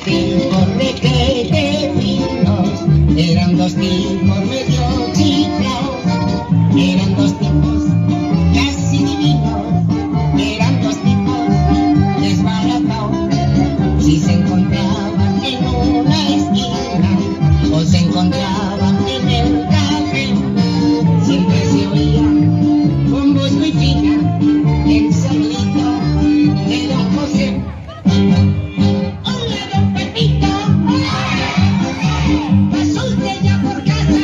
tipos requetefinos, eran dos tipos medio chiflados, eran dos tipos casi divinos, eran dos tipos desbaratados. Si se encontraban en una esquina o se encontraban en el café, siempre se oía con voz muy fina el solito de don José. Hola, don Pepito, pasó usted ya por casa,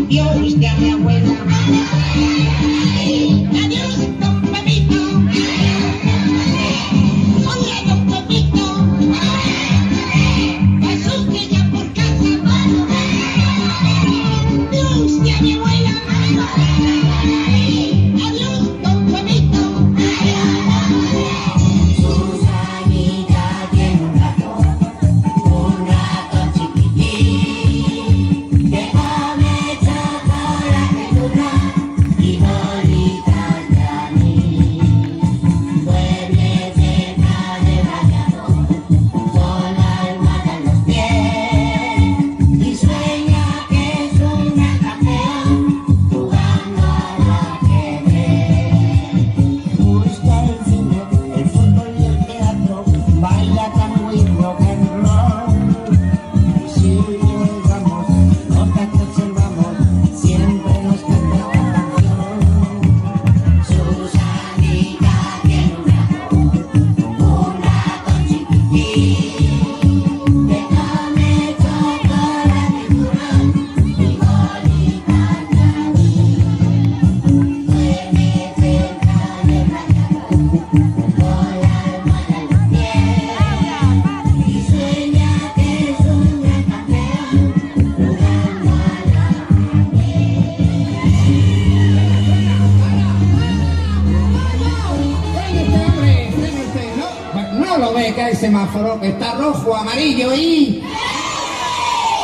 vio usted a mi abuela. Adiós, don Pepito. Hola, don Pepito, pasó usted ya por casa, vio usted a mi abuela. Adiós, don Pepito. Susanita tiene un gato chiquitín, que come chocolate duro y bolitas de anís. Duerme cerca del radiador, con la almohada en los pies, y sueña que es una campeón jugando al ajedrez. Gusta el cine, el fútbol y el teatro, baila tango y rock and roll. Y si llegamos, nota que observamos, siempre nos canta esta canción. Susanita tiene un gato chiquitín, que come chocolate y turrón y bolitas de anís. Duerme cerca del radiador, con la almohada en los pies, y sueña que es un gran campeón jugando al No lo ve que hay semáforo, que está rojo, amarillo y...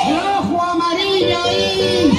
¡Rojo, amarillo y...